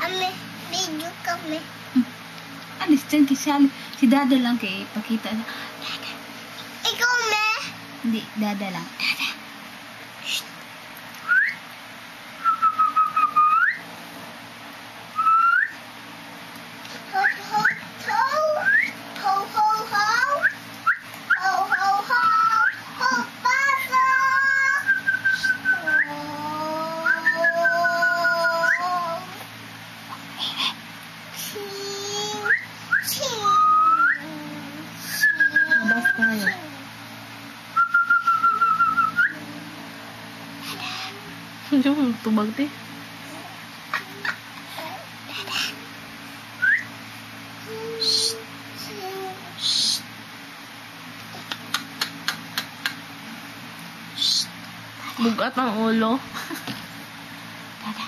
Ame, video kami. Alis dyan kisali. Si Dada lang kay pakita na. Dada. Ikaw, me. Hindi, Dada lang. Dada. Ho, ho, ho. Ho, ho, ho. Ho, ho, ho. Ho, papa. Ching. Ching. Mabas tayo. Hindi mo tubag di. Bugat ang ulo. Dada.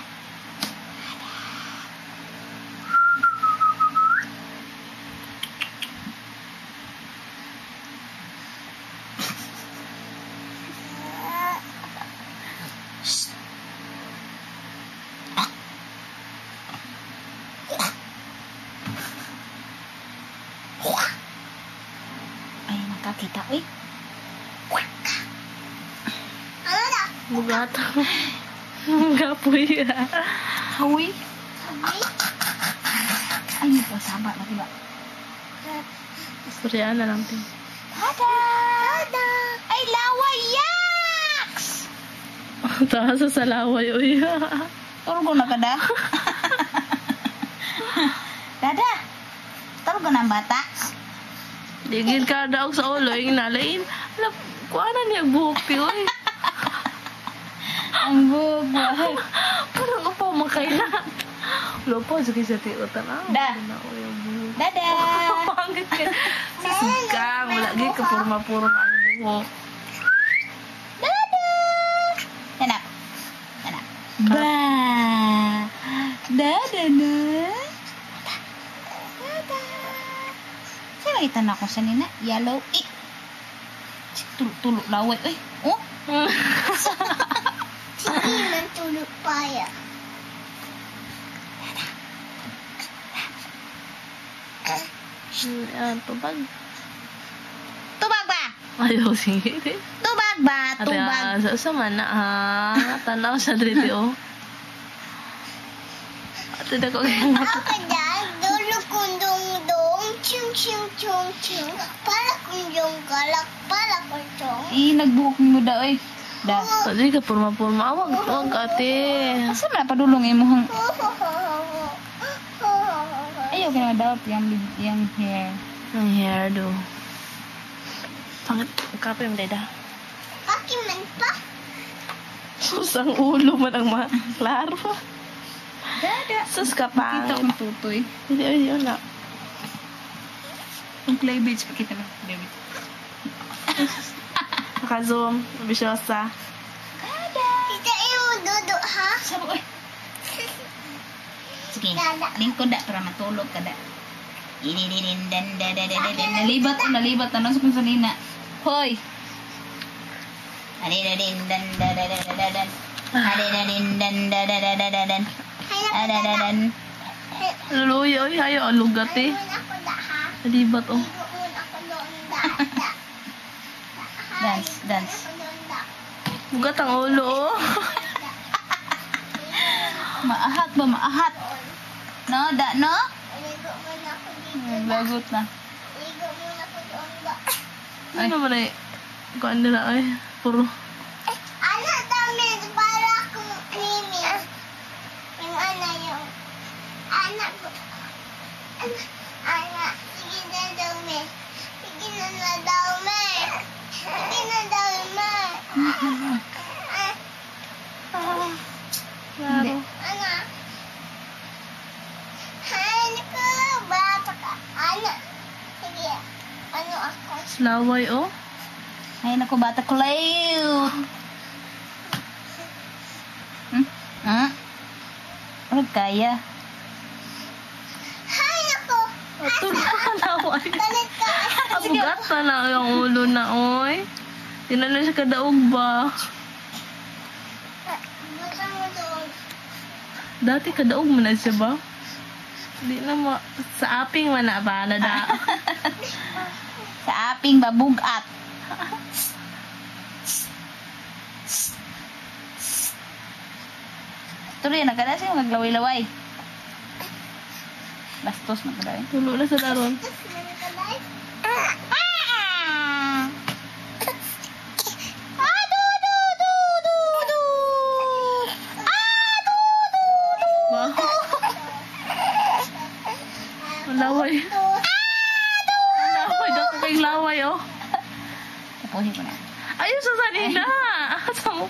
Ay, nakakita. Uy. Ano na? Bugat. Gapoy. Hawi. Sabi? Ay, hindi po. Sabat na diba? Suryaan na lang din. Dada. Dada. Ay, laway. Yaks! Taas sa salaway. Uy. Turo ko na ka da. Dada. Turo ko na ang bata. Digid ka daw sa ulo. Yung nalain. Alam, kuanan niya buhok ti. Uy. Ang bubuhay. Parang ako makaila. Wala po. Sige sa tiutan. Da. Dada. Pangit ka. Sisikang. Lagi ka purma-purma ang buhok. Dada. Anak. Anak. Ba. Dada na. Dada. Sino itan ako sa nina? Yellow. Eh. Tulok laway. Uy. Oh. Hindi man tulog pa yan. Yan, tubag. Tubag ba? Ayaw, sige. Tubag ba? Tubag. Sa man na, ha? Tanaw sa driti, oh. Ate na ko kaya Ako dyan, dulo kong dong-dong, ching-ching-chong-ching, para kong dong-galak, para kong dong. Nagbuhok mo da, oy. Da. Tadi ka purma-purma. Wag ate. Asa man padulong imuhang ayaw ka na daw yung hair. Ang hair do. Pangit. Kape yung deda. Pakiman pa. Susang ulo man ang klaro. Dada. Sus ka pa. Kita kong tutoy. Hindi, ay, yun na. Yung cleavage, pakita mo. Cleavage. Naka-zoom. Bisyosa. Kita yung dudu, ha? Sabo, oy. Sige, Dada. lingkod da para matulog ka da. Nalibat na sa kung sanina. Hoy! Luluya, oy. Hayo, alugat eh. Ayun ako da, ha? Nalibat, oh. Ayun ako doon da. Dance, dance. Ako doon da. Bugat ang ulo, oh. Maahat ba? Maahat. No, da, no? Ligo muna ako dito. Lagot na. Ligo muna ako doon da. Ano naman eh. Kuan nila, ay. Puro. Ano dami para akong creamy. Yung ano yung anak ko. Anak, sige na daw me. Sige na daw me. Sige na daw me. Klaro. Anak. Ano ko? Bata ka. Anak. Sige. Ano ako? Laway, oh. Ay, naku, bata ko layo. Ha? Huwag kaya. Hay ako. Ato na laway. Talit ka. Abugat na lang yung ulo na, oy. Hindi na siya kadaog ba? Basta mo doon. Dati kadaog man na siya ba? Di na sa aping man na ba? Nada. Sa aping babugat. Tuloy, nagkada siya maglaway-laway. Bastos na kada. Tulo na sa daron. Ba? Laway. Laway daw kay laway oh. Tapuhin ko na. Ayun sa sanina. Sa mo.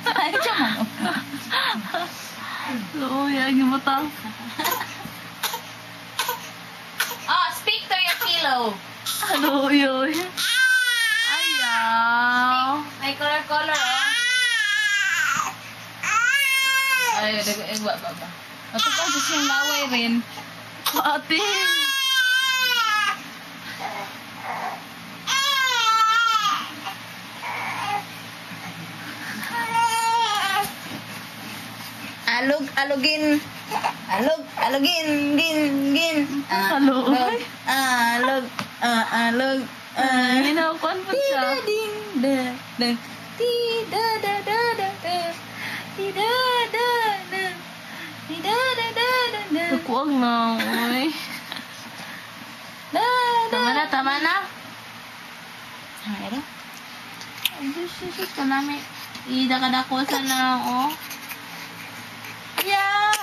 Ay, siya man. Luya, gibutang. Oh, speak to your pillow. Luya. Ayaw. May color, oh. Ay, ba. Ito pa, gusto yung laway rin. Ate. Alugin. Gin. Alog. Alug. Ginaukuan po siya. Nakuwag na. Uy. Tama na. Ano? Ay, Diyos, kanami. Ida ka na ko sa na, oh. Yeah!